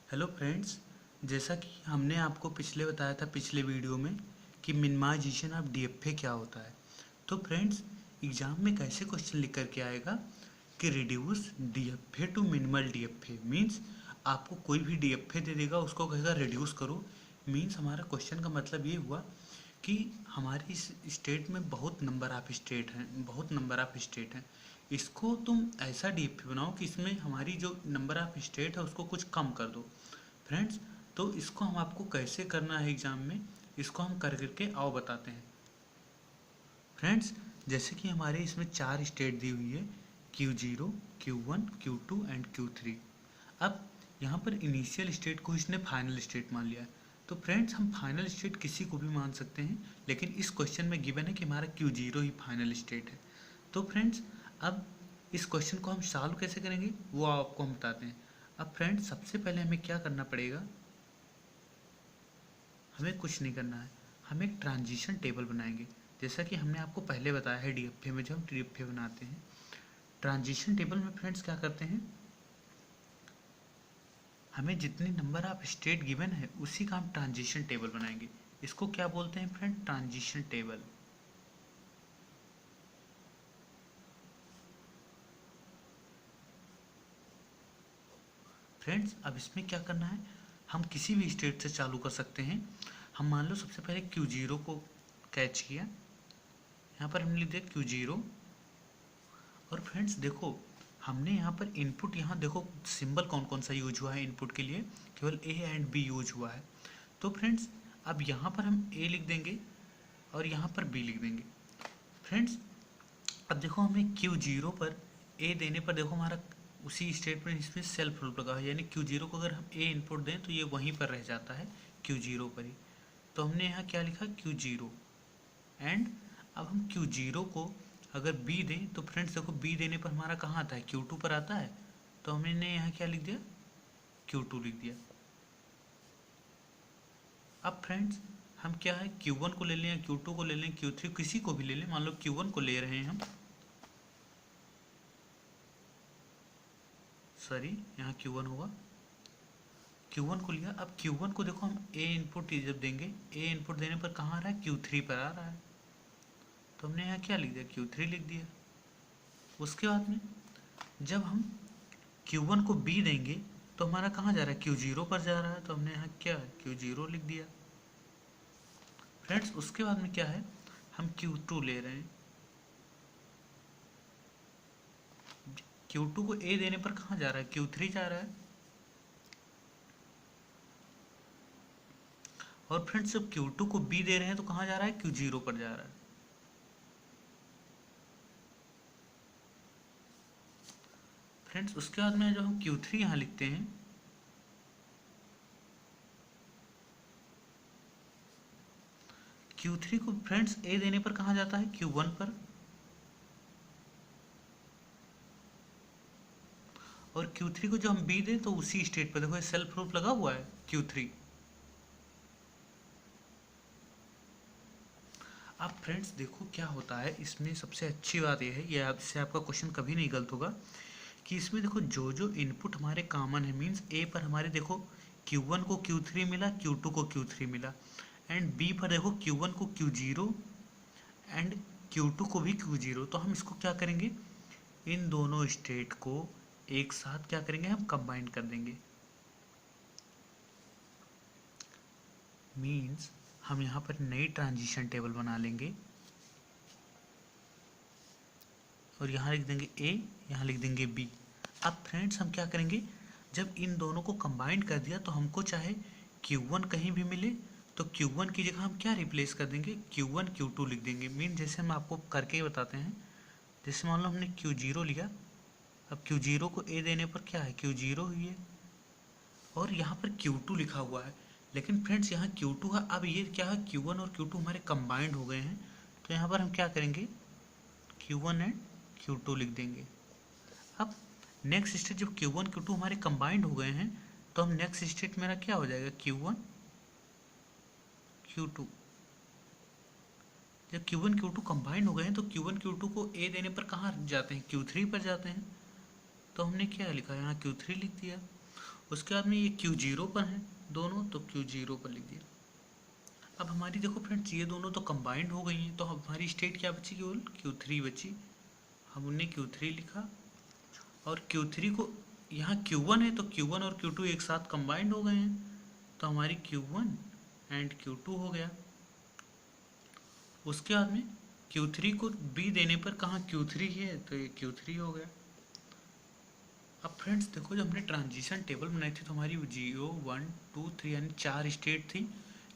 Hello friends. जैसा कि हमने आपको पिछले बताया था पिछले वीडियो में कि मिनिमाइजेशन ऑफ डीएफए क्या होता है। तो फ्रेंड्स, एग्जाम में कैसे क्वेश्चन लिख करके आएगा कि reduce DFA to minimal DFA means आपको कोई भी डीएफए दे देगा, उसको कहेगा रिड्यूस करो। मीन्स हमारा क्वेश्चन का मतलब ये हुआ कि हमारी इस स्टेट में बहुत नंबर ऑफ स्टेट हैं। इसको तुम ऐसा डीएफए बनाओ कि इसमें हमारी जो नंबर ऑफ स्टेट है उसको कुछ कम कर दो। फ्रेंड्स, तो इसको हम आपको कैसे करना है एग्ज़ाम में, इसको हम कर करके आओ बताते हैं। फ्रेंड्स, जैसे कि हमारे इसमें 4 स्टेट दी हुई है, Q0, Q1, Q2 and Q3। अब यहाँ पर इनिशियल स्टेट को इसने फाइनल स्टेट मान लिया है। तो फ्रेंड्स, हम फाइनल स्टेट किसी को भी मान सकते हैं, लेकिन इस क्वेश्चन में गिवन है कि हमारा Q0 ही फाइनल स्टेट है। तो फ्रेंड्स, अब इस क्वेश्चन को हम सॉल्व कैसे करेंगे वो आपको हम बताते हैं। अब फ्रेंड्स, सबसे पहले हमें क्या करना पड़ेगा, हमें कुछ नहीं करना है, हम एक ट्रांजिशन टेबल बनाएंगे। जैसा कि हमने आपको पहले बताया है डीएफए में, जब हम डीएफए बनाते हैं ट्रांजिशन टेबल में फ्रेंड्स क्या करते हैं, हमें जितनी नंबर ऑफ स्टेट गिवन है उसी का हम ट्रांजिशन टेबल बनाएंगे। इसको क्या बोलते हैं फ्रेंड? Transition table. फ्रेंड्स, अब इसमें क्या करना है, हम किसी भी स्टेट से चालू कर सकते हैं। हम मान लो सबसे पहले Q0 को कैच किया, यहाँ पर हमने लिख दिया Q0। और फ्रेंड्स देखो, हमने यहाँ पर इनपुट, यहाँ देखो सिंबल कौन कौन सा यूज हुआ है इनपुट के लिए, केवल ए एंड बी यूज हुआ है। तो फ्रेंड्स, अब यहाँ पर हम ए लिख देंगे और यहाँ पर बी लिख देंगे। फ्रेंड्स, अब देखो हमें Q0 पर ए देने पर देखो हमारा उसी स्टेट में इसमें सेल्फ लूप लगा है, यानी Q0 को अगर हम ए इनपुट दें तो ये वहीं पर रह जाता है Q0 पर ही। तो हमने यहाँ क्या लिखा, Q0। एंड अब हम Q0 को अगर B दें तो फ्रेंड्स देखो B देने पर हमारा कहाँ आता है, Q2 पर आता है। तो हमने यहाँ क्या लिख दिया, Q2 लिख दिया। अब फ्रेंड्स, हम क्या है Q1 को ले लें या Q2 को ले लें, Q3 किसी को भी ले लें। मान लो Q1 को ले रहे हैं हम, सॉरी यहाँ Q1 होगा, Q1 को लिया। अब Q1 को देखो हम A इनपुट जब देंगे, A इनपुट देने पर कहाँ आ रहा है, Q3 पर आ रहा है। तो हमने यहाँ क्या लिख दिया, Q3 लिख दिया। उसके बाद में जब हम Q1 को B देंगे तो हमारा कहाँ जा रहा है, Q0 पर जा रहा है। तो हमने यहाँ क्या Q0 लिख दिया। फ्रेंड्स, उसके बाद में क्या है, हम Q2 ले रहे हैं। Q2 को A देने पर कहाँ जा रहा है, Q3 जा रहा है। और फ्रेंड्स, जब Q2 को B दे रहे हैं तो कहाँ जा रहा है, Q0 पर जा रहा है। फ्रेंड्स, उसके बाद में जो हम Q3 यहाँ लिखते हैं, Q3 को फ्रेंड्स A देने पर कहाँ जाता है, Q1 पर। और Q3 को जब हम B दें तो उसी स्टेट पर, देखो सेल्फ लूप लगा हुआ है Q3। अब फ्रेंड्स देखो क्या होता है इसमें, सबसे अच्छी बात यह है, ये इससे आपका क्वेश्चन कभी नहीं गलत होगा, कि इसमें देखो जो जो इनपुट हमारे कॉमन है, मीन्स ए पर हमारे देखो Q1 को Q3 मिला, Q2 को Q3 मिला, एंड बी पर देखो Q1 को Q0 एंड Q2 को भी Q0। तो हम इसको क्या करेंगे, इन दोनों स्टेट को एक साथ क्या करेंगे, हम कंबाइन कर देंगे। मीन्स हम यहाँ पर नई ट्रांजिशन टेबल बना लेंगे और यहाँ लिख देंगे A, यहाँ लिख देंगे B। अब फ्रेंड्स, हम क्या करेंगे, जब इन दोनों को कंबाइन कर दिया तो हमको चाहे Q1 कहीं भी मिले तो Q1 की जगह हम क्या रिप्लेस कर देंगे, Q1 Q2 लिख देंगे। मीन जैसे हम आपको करके ही बताते हैं, जैसे मान लो हमने Q0 लिया, अब Q0 को A देने पर क्या है, Q0 ही है, और यहाँ पर Q2 लिखा हुआ है। लेकिन फ्रेंड्स यहाँ Q2 है, अब ये क्या है, Q1 और Q2 हमारे कंबाइंड हो गए हैं। तो यहाँ पर हम क्या करेंगे, Q1 एंड Q2 लिख देंगे। अब नेक्स्ट स्टेट जब Q1 Q2 हमारे कंबाइंड हो गए हैं तो हम नेक्स्ट स्टेट मेरा क्या हो जाएगा, Q1 Q2। जब Q1 Q2 कंबाइंड हो गए हैं तो Q1 Q2 को A देने पर कहाँ जाते हैं, Q3 पर जाते हैं। तो हमने क्या लिखा, यहाँ Q3 लिख दिया। उसके बाद में ये Q0 पर हैं दोनों, तो Q0 पर लिख दिया। अब हमारी देखो फ्रेंड्स ये दोनों तो कंबाइंड हो गई हैं, तो हमारी स्टेट क्या बची, केवल Q3 बची। हमने Q3 लिखा और Q3 को यहाँ Q1 है तो Q1 और Q2 एक साथ कंबाइंड हो गए हैं, तो हमारी Q1 एंड Q2 हो गया। उसके बाद में Q3 को B देने पर कहाँ Q3 है, तो ये Q3 हो गया। अब फ्रेंड्स देखो, जब हमने ट्रांजिशन टेबल बनाई थी तो हमारी 0 1 2 3 यानी 4 स्टेट थी,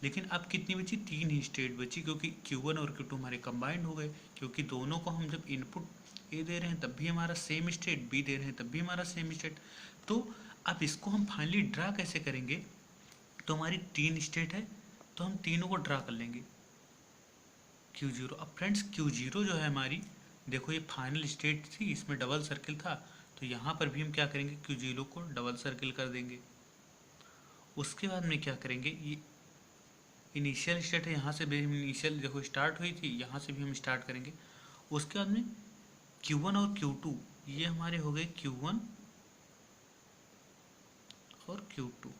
लेकिन अब कितनी बची, 3 ही स्टेट बची, क्योंकि Q1 और Q2 हमारे कंबाइंड हो गए। क्योंकि दोनों को हम जब इनपुट ए दे रहे हैं तब भी हमारा सेम स्टेट, बी दे रहे हैं तब भी हमारा सेम स्टेट। तो अब इसको हम फाइनली ड्रा कैसे करेंगे, तो हमारी 3 स्टेट है तो हम तीनों को ड्रा कर लेंगे Q0। अब फ्रेंड्स Q0 जो है हमारी, देखो ये फाइनल स्टेट थी, इसमें डबल सर्किल था, तो यहाँ पर भी हम क्या करेंगे, Q0 को डबल सर्किल कर देंगे। उसके बाद में क्या करेंगे, ये इनिशियल स्टेट है, यहाँ से भी हम इनिशियल देखो स्टार्ट हुई थी, यहाँ से भी हम स्टार्ट करेंगे। उसके बाद में Q1 और Q2 ये हमारे हो गए Q1 और Q2।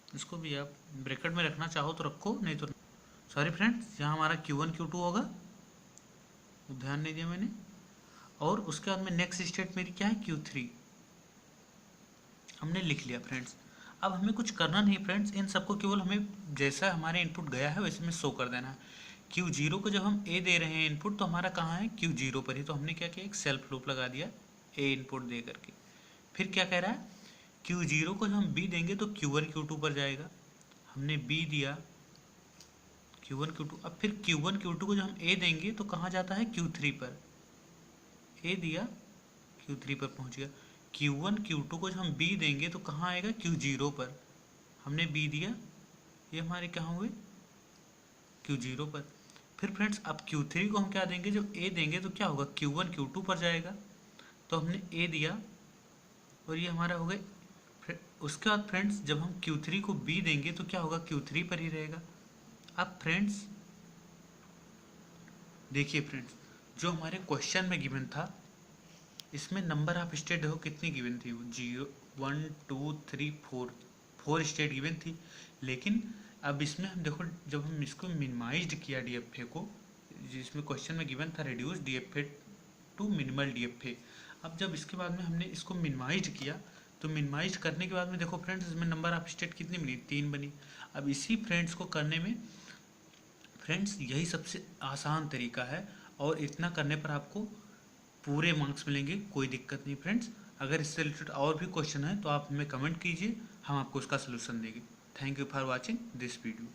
इसको भी आप ब्रैकेट में रखना चाहो तो रखो, नहीं तो सॉरी फ्रेंड्स, यहाँ हमारा Q1 Q2 होगा, ध्यान नहीं दिया मैंने। और उसके बाद में नेक्स्ट स्टेट मेरी क्या है, Q3 हमने लिख लिया फ्रेंड्स। अब हमें कुछ करना नहीं फ्रेंड्स, इन सबको केवल हमें जैसा हमारे इनपुट गया है वैसे में शो कर देना है। Q0 को जब हम A दे रहे हैं इनपुट, तो हमारा कहाँ है, Q0 पर ही, तो हमने क्या किया, एक सेल्फ लूप लगा दिया A इनपुट दे करके। फिर क्या कह रहा है, Q0 को जब हम B देंगे तो Q1 Q2 पर जाएगा, हमने B दिया Q1 Q2। अब फिर Q1 Q2 को जब हम A देंगे तो कहाँ जाता है, Q3 पर, A दिया Q3 पर पहुँच गया। Q1 Q2 को जब हम B देंगे तो कहाँ आएगा, Q0 पर, हमने B दिया, ये हमारे कहाँ हुए, Q0 पर। फिर फ्रेंड्स अब Q3 को हम क्या देंगे, जब A देंगे तो क्या होगा, Q1 Q2 पर जाएगा, तो हमने A दिया और ये हमारा हो गए। उसके बाद फ्रेंड्स जब हम Q3 को B देंगे तो क्या होगा, Q3 पर ही रहेगा। अब फ्रेंड्स देखिए फ्रेंड्स, जो हमारे क्वेश्चन में गिवन था, इसमें नंबर ऑफ स्टेट देखो कितनी गिवन थी, 0 1 2 3 4 स्टेट गिवन थी। लेकिन अब इसमें हम देखो, जब हम इसको मिनिमाइज्ड किया DFA को, जिसमें क्वेश्चन में गिवन था reduce DFA to minimal DFA, अब जब इसके बाद में हमने इसको मिनिमाइज्ड किया, तो मिनिमाइज करने के बाद में देखो फ्रेंड्स, इसमें नंबर ऑफ स्टेट कितनी बनी, 3 बनी। अब इसी फ्रेंड्स को करने में फ्रेंड्स यही सबसे आसान तरीका है, और इतना करने पर आपको पूरे मार्क्स मिलेंगे, कोई दिक्कत नहीं फ्रेंड्स। अगर इससे रिलेटेड और भी क्वेश्चन है तो आप हमें कमेंट कीजिए, हम आपको उसका सलूशन देंगे। Thank you for watching this video.